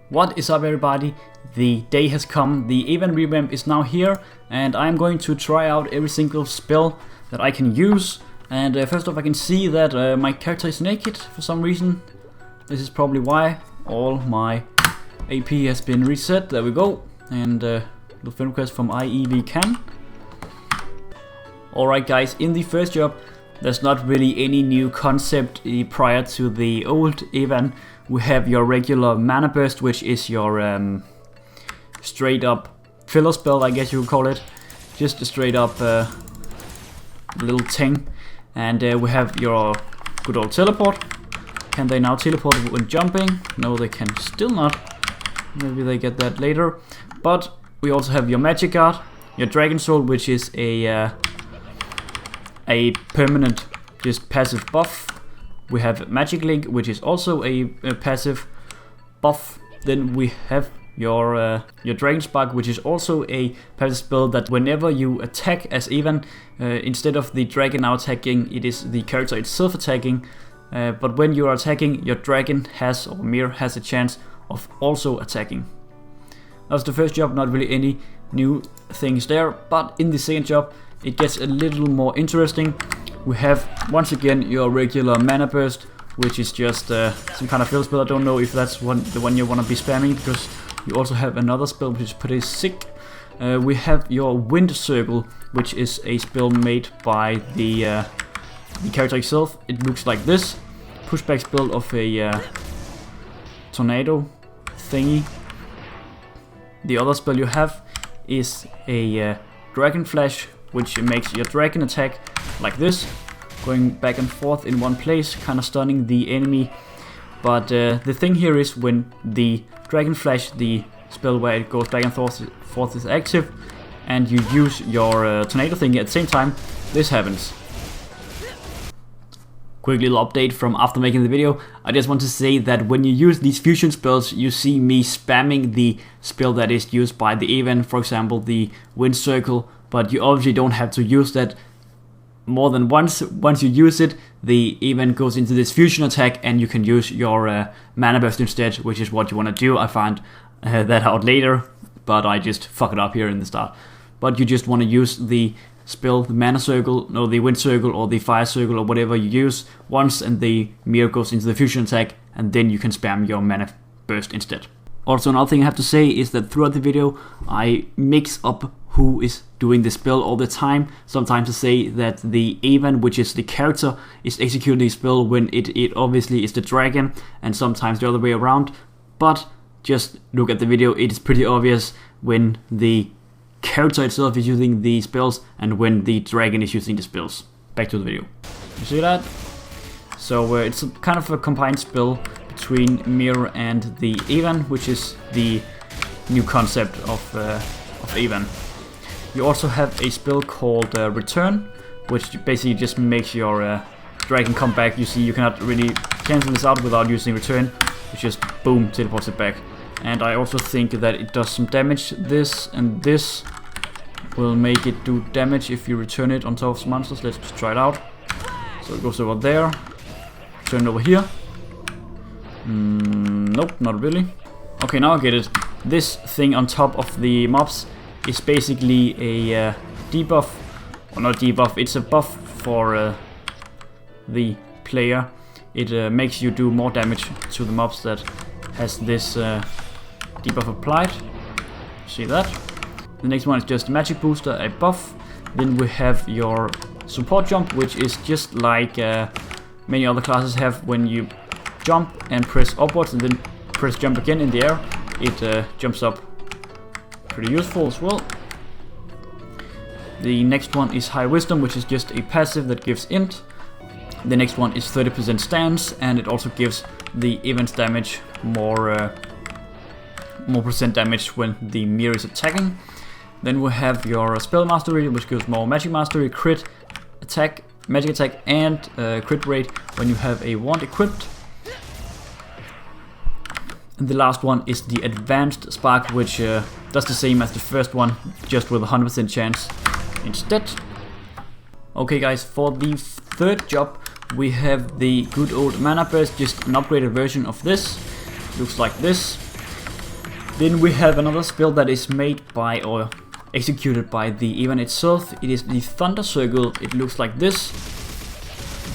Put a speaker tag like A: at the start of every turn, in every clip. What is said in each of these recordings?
A: What is up, everybody? The day has come, the event revamp is now here, and I'm going to try out every single spell that I can use. And first off, I can see that my character is naked for some reason. This is probably why. All my AP has been reset, there we go. And little friend request from IEV Can. Alright guys, in the first job, there's not really any new concept prior to the old event. We have your regular mana burst, which is your straight up filler spell, I guess you would call it. Just a straight up little thing. And we have your good old teleport. Can they now teleport when jumping? No, they can still not. Maybe they get that later. But we also have your magic guard, your dragon soul, which is a permanent, just passive buff. We have magic link, which is also a passive buff. Then we have your dragon spark, which is also a passive spell that whenever you attack as Evan, instead of the dragon now attacking, it is the character itself attacking. But when you are attacking, your dragon has, or mirror has, a chance of also attacking. That was the first job, not really any new things there. But in the second job, it gets a little more interesting. We have once again your regular mana burst, which is just some kind of fill spell. I don't know if that's the one you want to be spamming, because you also have another spell which is pretty sick. We have your wind circle, which is a spell made by the character itself. It looks like this pushback spell of a tornado thingy. The other spell you have is a dragon flash, which makes your dragon attack like this, going back and forth in one place, kind of stunning the enemy. But the thing here is when the dragon flash, the spell where it goes back and forth is active, and you use your tornado thing at the same time, this happens. Quick little update from after making the video. I just want to say that when you use these fusion spells, you see me spamming the spell that is used by the event, for example the wind circle, but you obviously don't have to use that more than once. Once you use it, the event goes into this fusion attack and you can use your mana burst instead, which is what you want to do. I found that out later, but I just fuck it up here in the start. But you just want to use the spell, the mana circle, no, the wind circle or the fire circle or whatever you use once, and the mirror goes into the fusion attack, and then you can spam your mana burst instead. Also, another thing I have to say is that throughout the video I mix up who is doing the spell all the time. Sometimes I say that the Evan, which is the character, is executing the spell when it obviously is the dragon, and sometimes the other way around. But just look at the video, it is pretty obvious when the character itself is using the spells and when the dragon is using the spells. Back to the video. You see that? So it's kind of a combined spell between Mirror and the Evan, which is the new concept of Evan. You also have a spell called Return, which basically just makes your dragon come back. You see, you cannot really cancel this out without using Return, which just boom, teleports it back. And I also think that it does some damage. This and this will make it do damage if you return it on top of monsters. Let's just try it out. So it goes over there, turn it over here. Nope, not really. Okay, now I get it. This thing on top of the mobs is basically a debuff, or not debuff, it's a buff for the player. It makes you do more damage to the mobs that has this debuff applied. See that? The next one is just a magic booster, a buff. Then we have your support jump, which is just like many other classes have. When you jump and press upwards and then press jump again in the air, it jumps up. Pretty useful as well. The next one is High Wisdom, which is just a passive that gives int. The next one is 30% stance, and it also gives the event's damage more percent damage when the mirror is attacking. Then we have your Spell Mastery, which gives more Magic Mastery, crit attack, magic attack, and crit rate when you have a wand equipped. And the last one is the Advanced Spark, which does the same as the first one, just with a 100% chance instead. Okay guys, for the third job we have the good old Mana Burst, just an upgraded version of this. Looks like this. Then we have another spell that is made by or executed by the event itself. It is the Thunder Circle. It looks like this.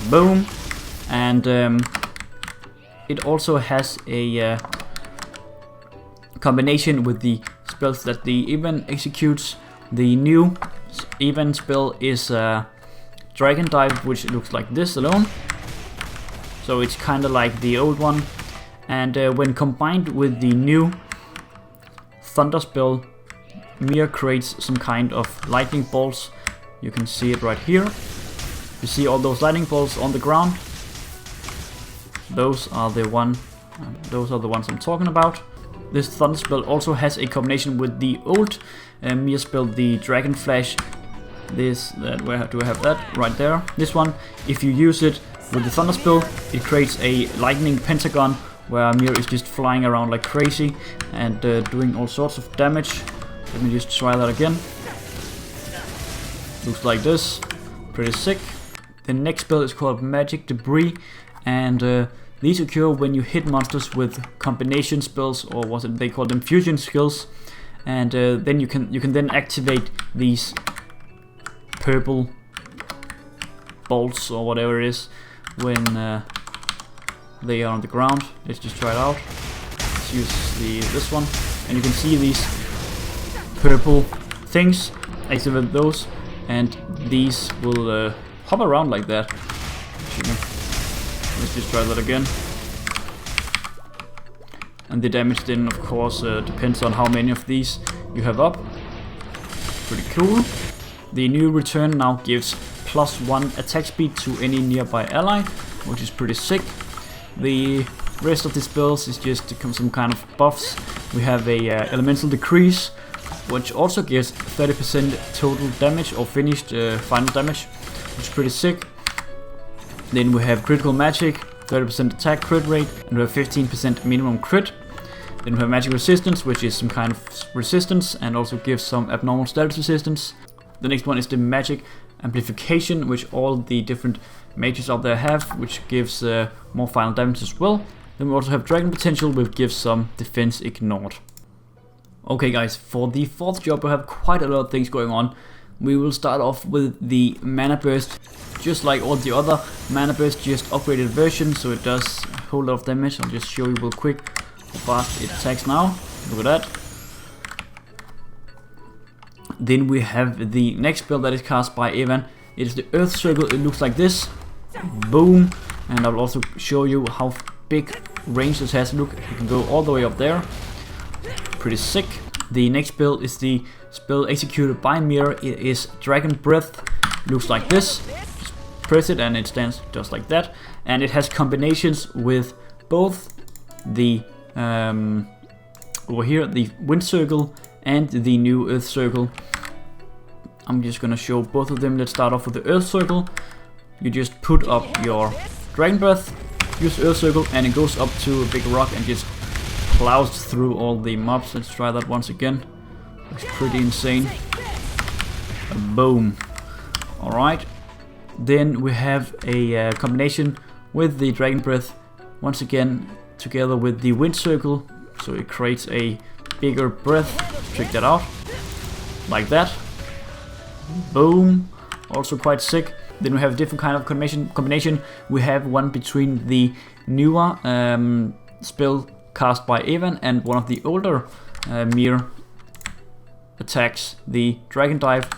A: Boom. And it also has a combination with the spells that the event executes. The new event spell is Dragon Dive, which looks like this alone. So it's kind of like the old one. And when combined with the new Thunder spell, Mir creates some kind of lightning bolts. You can see it right here. You see all those lightning bolts on the ground. Those are the ones I'm talking about. This Thunder spell also has a combination with the old Mir spell, the Dragon Flash. Where do I have that? Right there. This one, if you use it with the Thunder spell, it creates a lightning pentagon where Mir is just flying around like crazy and doing all sorts of damage. Let me just try that again. Looks like this. Pretty sick. The next spell is called Magic Debris, and these occur when you hit monsters with combination spells, or they call them fusion skills, and then you can then activate these purple bolts or whatever it is when they are on the ground. Let's just try it out. Let's use this one, and you can see these purple things. Activate those, and these will hop around like that. Let's just try that again. And the damage then, of course, depends on how many of these you have up. Pretty cool. The new return now gives +1 attack speed to any nearby ally, which is pretty sick. The rest of the spells is just some kind of buffs. We have a elemental decrease, which also gives 30% total damage or finished final damage, which is pretty sick. Then we have critical magic, 30% attack crit rate, and we have 15% minimum crit. Then we have magic resistance, which is some kind of resistance and also gives some abnormal status resistance. The next one is the magic amplification, which all the different mages out there have, which gives more final damage as well. Then we also have dragon potential, which gives some defense ignored. Okay guys, for the fourth job we have quite a lot of things going on. We will start off with the mana burst. Just like all the other mana burst, just upgraded version, so it does a whole lot of damage. I'll just show you real quick how fast it attacks now. Look at that. Then we have the next spell that is cast by Evan. It is the Earth Circle. It looks like this. Boom. And I'll also show you how big range this has. Look, you can go all the way up there. Pretty sick. The next spell is the spell executed by Mir. It is Dragon Breath. Looks like this. Just press it and it stands just like that. And it has combinations with both the over here, the Wind Circle and the new Earth Circle. I'm just gonna show both of them. Let's start off with the Earth Circle. You just put up your Dragon Breath, use Earth Circle, and it goes up to a big rock and just plows through all the mobs. Let's try that once again. Looks pretty insane. Boom. Alright. Then we have a combination with the Dragon Breath, once again together with the Wind Circle, so it creates a bigger breath. Check that out. Like that. Boom. Also quite sick. Then we have a different kind of combination. We have one between the newer spell cast by Evan and one of the older Mir attacks, the Dragon Dive.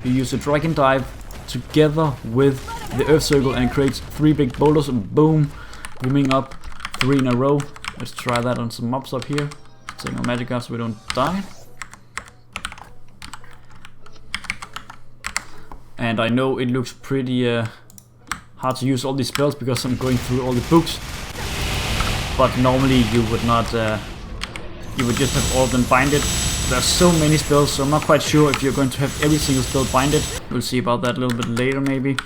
A: You use the Dragon Dive together with the Earth Circle and it creates 3 big boulders. Boom. Booming up 3 in a row. Let's try that on some mobs up here. Take our magic off so we don't die. And I know it looks pretty hard to use all these spells because I'm going through all the books. But normally you would not, you would just have all of them binded. There's so many spells, so I'm not quite sure if you're going to have every single spell binded. We'll see about that a little bit later maybe.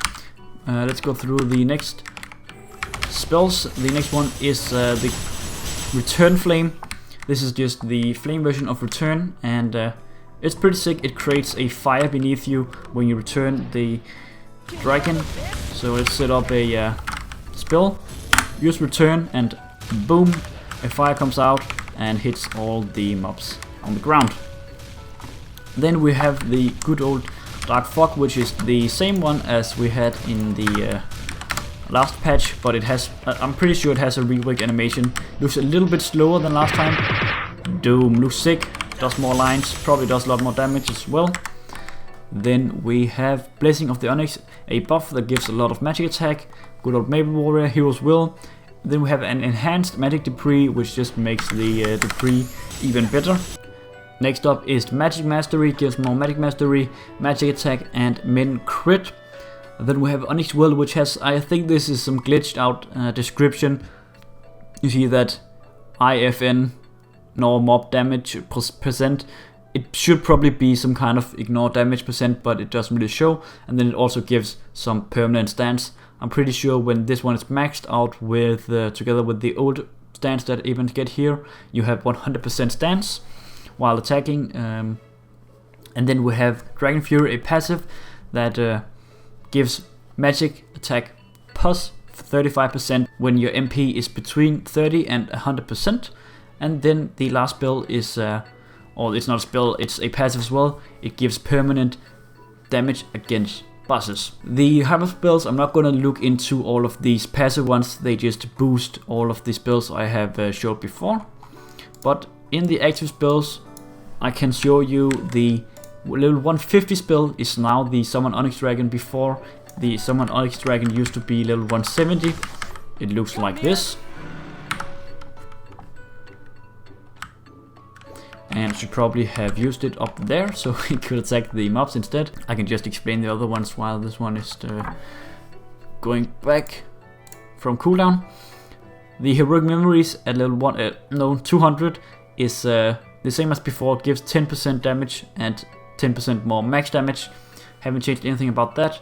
A: Let's go through the next spells. The next one is the Return Flame. This is just the flame version of Return, and it's pretty sick. It creates a fire beneath you when you return the dragon. So let's set up a spell, use Return, and boom, a fire comes out and hits all the mobs on the ground. Then we have the good old Dark Fog, which is the same one as we had in the last patch, but it has, I'm pretty sure it has a reworked animation. Looks a little bit slower than last time. Doom looks sick, does more lines, probably does a lot more damage as well. Then we have Blessing of the Onyx, a buff that gives a lot of magic attack. Good old Maple Warrior, Hero's Will. Then we have an enhanced magic debris, which just makes the debris even better. Next up is the Magic Mastery, gives more magic mastery, magic attack, and min crit. Then we have Onyx Will, which has, I think this is some glitched out description. You see that IFN, no mob damage percent. It should probably be some kind of ignore damage percent, but it doesn't really show. And then it also gives some permanent stance. I'm pretty sure when this one is maxed out with together with the old stance that events get here, you have 100% stance while attacking. And then we have Dragon Fury, a passive that gives magic attack plus 35% when your MP is between 30 and 100%. And then the last spell is, or it's not a spell, it's a passive as well. It gives permanent damage against bosses. The hyper spells, I'm not gonna look into all of these passive ones, they just boost all of the spells I have showed before. But in the active spells, I can show you the level 150 spell is now the Summon Onyx Dragon. Before, the Summon Onyx Dragon used to be level 170. It looks like this. And should probably have used it up there so it could attack the mobs instead. I can just explain the other ones while this one is going back from cooldown. The Heroic Memories at level 200 is the same as before. It gives 10% damage and 10% more max damage. Haven't changed anything about that.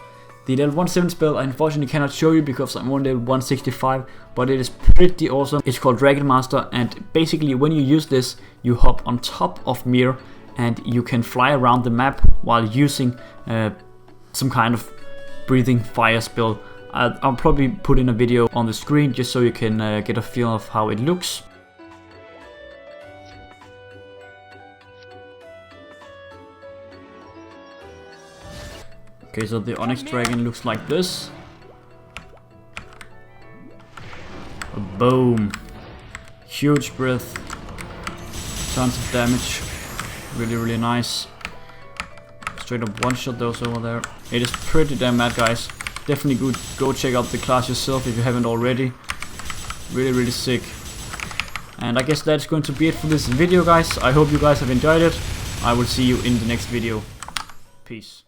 A: The level 170 spell I unfortunately cannot show you because I'm on level 165, but it is pretty awesome. It's called Dragon Master, and basically when you use this, you hop on top of Mir and you can fly around the map while using some kind of breathing fire spell. I'll probably put in a video on the screen just so you can get a feel of how it looks. Okay, so the Onyx Dragon looks like this. Boom. Huge breath. Tons of damage. Really, really nice. Straight up one-shot those over there. It is pretty damn mad, guys. Definitely go check out the class yourself if you haven't already. Really, really sick. And I guess that's going to be it for this video, guys. I hope you guys have enjoyed it. I will see you in the next video. Peace.